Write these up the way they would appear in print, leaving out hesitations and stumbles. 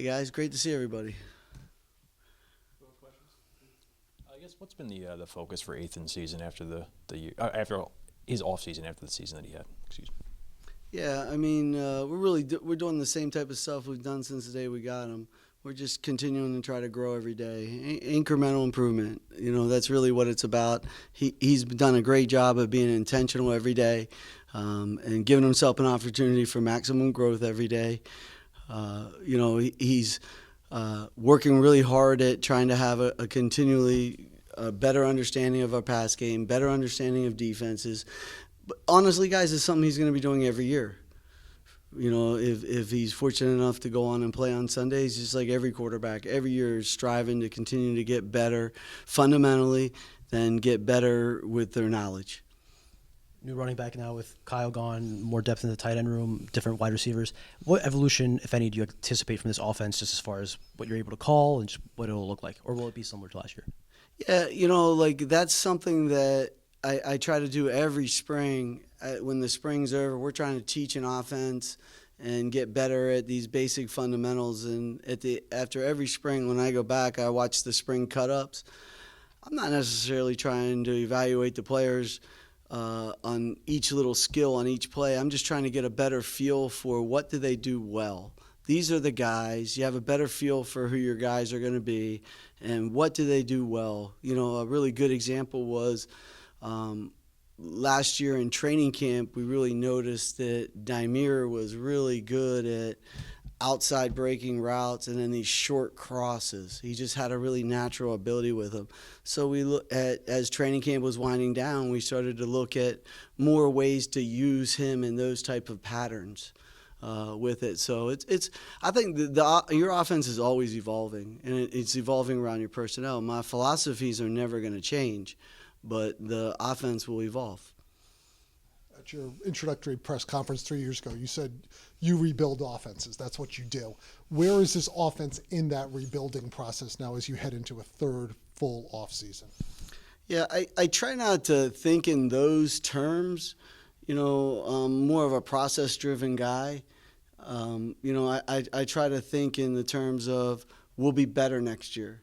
Hey guys, great to see everybody. I guess what's been the focus for Ethan's season after the year, after his off season after the season that he had? Excuse me. Yeah, we're doing the same type of stuff we've done since the day we got him. We're just continuing to try to grow every day, incremental improvement. That's really what it's about. He's done a great job of being intentional every day, and giving himself an opportunity for maximum growth every day. He's working really hard at trying to have a continually better understanding of our pass game, better understanding of defenses. But honestly, guys, it's something he's going to be doing every year. If he's fortunate enough to go on and play on Sundays, just like every quarterback, every year is striving to continue to get better fundamentally, then get better with their knowledge. New running back now with Kyle gone, more depth in the tight end room, different wide receivers. What evolution, if any, do you anticipate from this offense just as far as what you're able to call and just what it'll look like? Or will it be similar to last year? Yeah, that's something that I try to do every spring. When the spring's over, we're trying to teach an offense and get better at these basic fundamentals. And after every spring, when I go back, I watch the spring cut-ups. I'm not necessarily trying to evaluate the players on each little skill on each play. I'm just trying to get a better feel for what do they do well. These are the guys. You have a better feel for who your guys are going to be and what do they do well. A really good example was last year in training camp, we really noticed that Daimir was really good at outside breaking routes and then these short crosses. He just had a really natural ability with him. So we look at, as training camp was winding down, we started to look at more ways to use him in those type of patterns with it. So I think your offense is always evolving, and it's evolving around your personnel. My philosophies are never going to change, but the offense will evolve. At your introductory press conference 3 years ago, you said you rebuild offenses. That's what you do. Where is this offense in that rebuilding process now as you head into a third full offseason? Yeah, I try not to think in those terms. More of a process-driven guy. I try to think in the terms of we'll be better next year.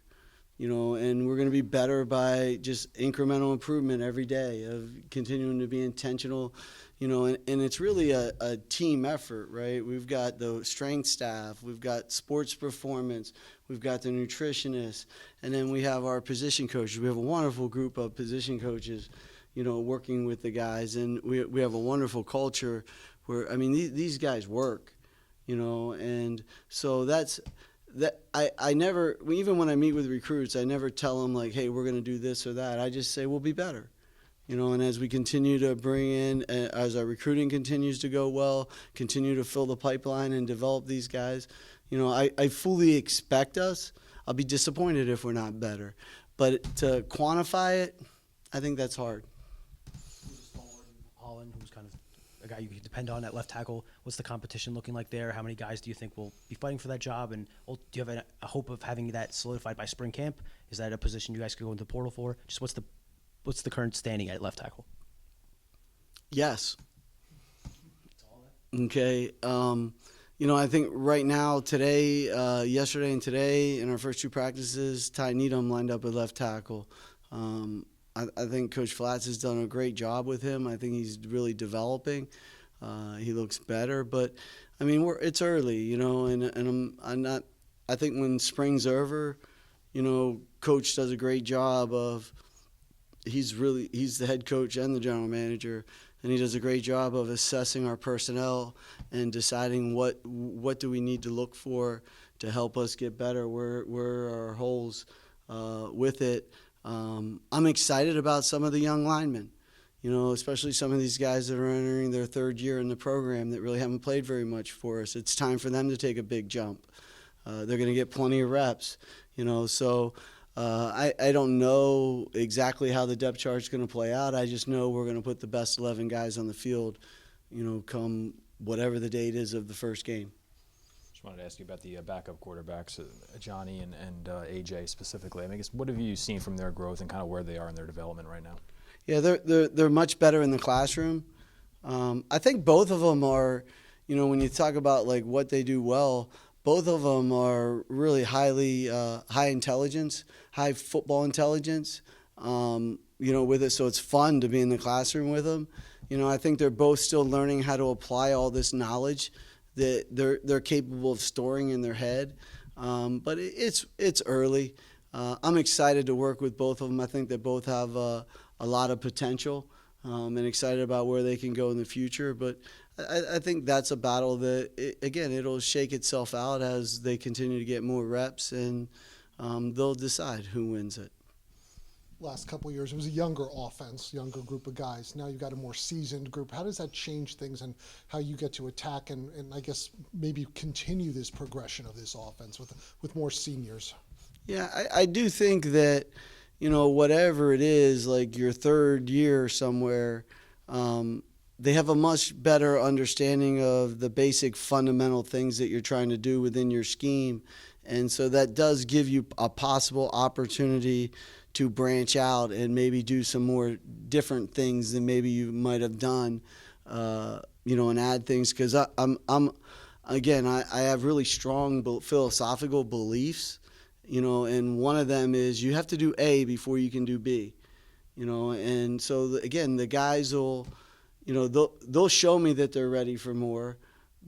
And we're going to be better by just incremental improvement every day of continuing to be intentional, and it's really a team effort, right? We've got the strength staff, we've got sports performance, we've got the nutritionists, and then we have our position coaches. We have a wonderful group of position coaches, working with the guys, and we have a wonderful culture where, these guys work, and so that I never, even when I meet with recruits, I never tell them like, hey, we're going to do this or that. I just say we'll be better, and as we continue to bring in, as our recruiting continues to go well, continue to fill the pipeline and develop these guys, I fully expect us. I'll be disappointed if we're not better, but to quantify it, I think that's hard. Colin, who's kind of a guy you can depend on at left tackle. What's the competition looking like there? How many guys do you think will be fighting for that job? And do you have a hope of having that solidified by spring camp? Is that a position you guys could go into the portal for? Just what's the current standing at left tackle? Yes. Okay. I think right now, today, yesterday and today, in our first two practices, Ty Needham lined up at left tackle. I think Coach Flats has done a great job with him. I think he's really developing. He looks better, but it's early, and I'm not. I think when spring's over, Coach does a great job of. He's the head coach and the general manager, and he does a great job of assessing our personnel and deciding what do we need to look for to help us get better. Where are our holes with it. I'm excited about some of the young linemen, especially some of these guys that are entering their third year in the program that really haven't played very much for us. It's time for them to take a big jump. They're going to get plenty of reps, so I don't know exactly how the depth chart is going to play out. I just know we're going to put the best 11 guys on the field, come whatever the date is of the first game. Just wanted to ask you about the backup quarterbacks, Johnny and AJ specifically. I guess what have you seen from their growth and kind of where they are in their development right now? Yeah, they're much better in the classroom. I think both of them are, when you talk about like what they do well, both of them are really high intelligence, high football intelligence. With it, so it's fun to be in the classroom with them. I think they're both still learning how to apply all this knowledge that they're capable of storing in their head. But it's early. I'm excited to work with both of them. I think they both have a lot of potential, and excited about where they can go in the future. But I think that's a battle that, it'll shake itself out as they continue to get more reps, and they'll decide who wins it. Last couple of years, it was a younger offense, younger group of guys. Now you've got a more seasoned group. How does that change things and how you get to attack and I guess maybe continue this progression of this offense with more seniors? Yeah, I do think that, whatever it is, like your third year somewhere, they have a much better understanding of the basic fundamental things that you're trying to do within your scheme. And so that does give you a possible opportunity to branch out and maybe do some more different things than maybe you might have done, and add things. Because I have really strong philosophical beliefs, and one of them is you have to do A before you can do B, and so the guys will, they'll show me that they're ready for more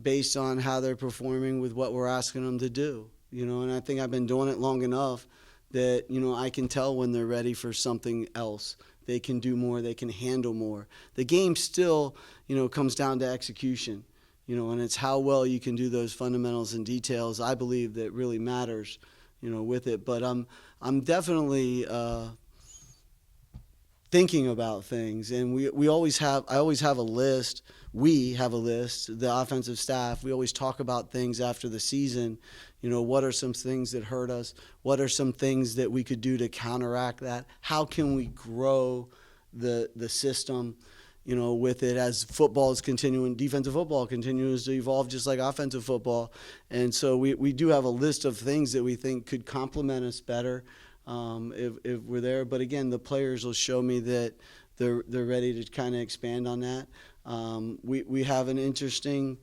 based on how they're performing with what we're asking them to do, and I think I've been doing it long enough that, I can tell when they're ready for something else. They can do more. They can handle more. The game still, comes down to execution, and it's how well you can do those fundamentals and details, I believe, that really matters, with it. But I'm definitely thinking about things, and I always have a list. We have a list, the offensive staff. We always talk about things after the season. What are some things that hurt us? What are some things that we could do to counteract that? How can we grow the system, with it as football is continuing, defensive football continues to evolve just like offensive football. And so we do have a list of things that we think could complement us better if we're there. But again, the players will show me that they're ready to kind of expand on that. We have an interesting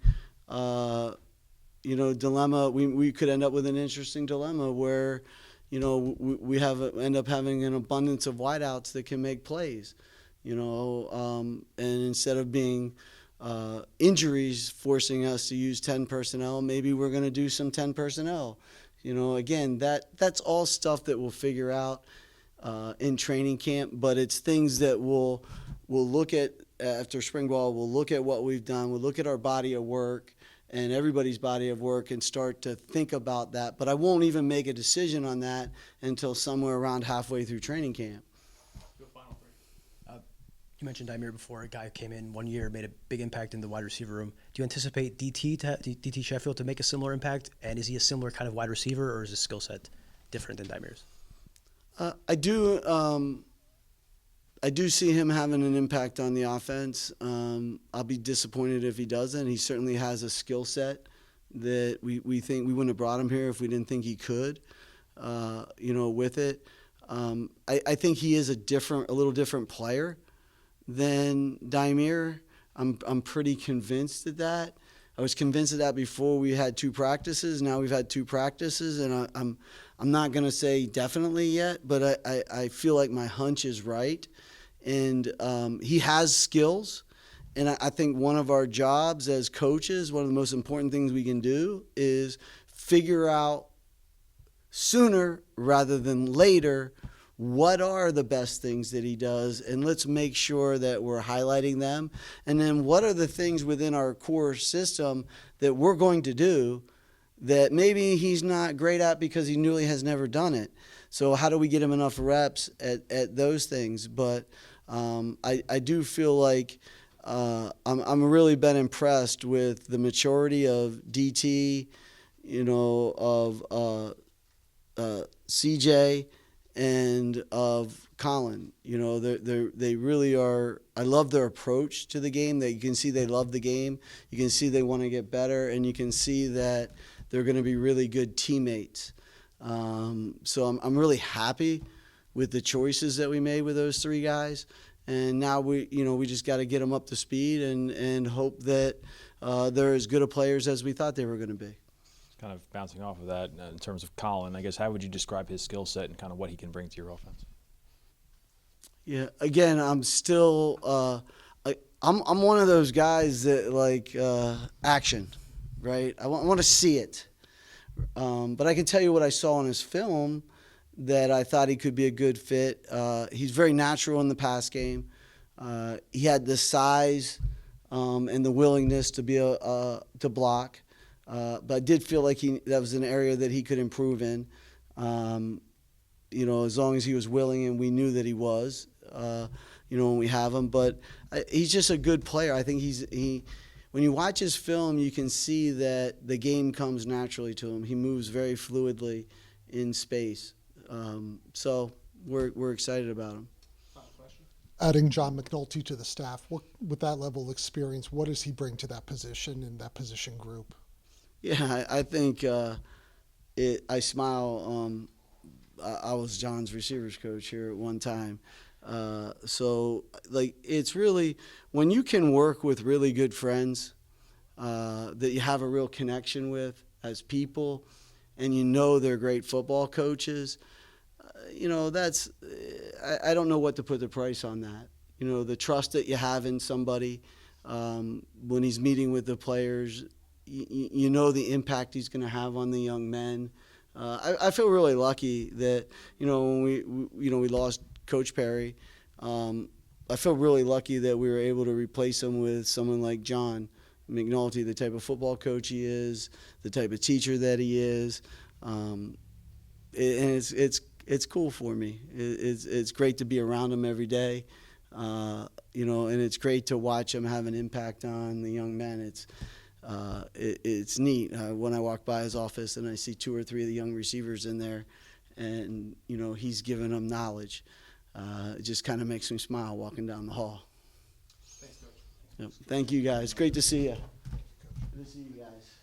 dilemma. We could end up with an interesting dilemma where, we end up having an abundance of wideouts that can make plays, and instead of being injuries forcing us to use 10 personnel, maybe we're going to do some 10 personnel. Again, that's all stuff that we'll figure out in training camp, but it's things that we'll look at after spring ball. We'll look at what we've done. We'll look at our body of work and everybody's body of work and start to think about that. But I won't even make a decision on that until somewhere around halfway through training camp. You mentioned Dimir before. A guy who came in 1 year, made a big impact in the wide receiver room. Do you anticipate DT Sheffield to make a similar impact? And is he a similar kind of wide receiver, or is his skill set different than Dimir's? I do see him having an impact on the offense. I'll be disappointed if he doesn't. He certainly has a skill set that we think we wouldn't have brought him here if we didn't think he could, with it. I think he is a little different player than Dimir. I'm pretty convinced of that. I was convinced of that before we had 2 practices. Now we've had 2 practices, and I'm not going to say definitely yet, but I feel like my hunch is right. And he has skills, and I think one of our jobs as coaches, one of the most important things we can do is figure out sooner rather than later what are the best things that he does, and let's make sure that we're highlighting them. And then what are the things within our core system that we're going to do that maybe he's not great at because he really has never done it. So how do we get him enough reps at those things? But I do feel like I'm really been impressed with the maturity of DT, of CJ, and of Colin. They really are. I love their approach to the game. That you can see they love the game. You can see they want to get better, and you can see that they're going to be really good teammates. So I'm really happy with the choices that we made with those 3 guys. And now we just got to get them up to speed and hope that they're as good of players as we thought they were going to be. kind of bouncing off of that in terms of Colin, I guess how would you describe his skill set and kind of what he can bring to your offense? Yeah, again, I'm still I'm one of those guys that like action, right? I want to see it. But I can tell you what I saw in his film that I thought he could be a good fit. He's very natural in the pass game. He had the size and the willingness to be to block. But I did feel like that was an area that he could improve in. As long as he was willing, and we knew that he was. When we have him, but he's just a good player. I think when you watch his film, you can see that the game comes naturally to him. He moves very fluidly in space. So we're excited about him. Adding John McNulty to the staff, with that level of experience, what does he bring to that position and that position group? Yeah, I think I smile. I was John's receivers coach here at one time. So it's really when you can work with really good friends that you have a real connection with as people, and they're great football coaches. That's I don't know what to put the price on that. The trust that you have in somebody when he's meeting with the players, the impact he's going to have on the young men. I feel really lucky that when we lost Coach Perry. I feel really lucky that we were able to replace him with someone like John McNulty, the type of football coach he is, the type of teacher that he is, and it's cool for me. It's great to be around him every day, and it's great to watch him have an impact on the young men. It's neat when I walk by his office and I see 2 or 3 of the young receivers in there, and he's giving them knowledge. It just kind of makes me smile walking down the hall. Thanks, Coach. Yep. Thank you, guys. Great to see you. Good to see you guys.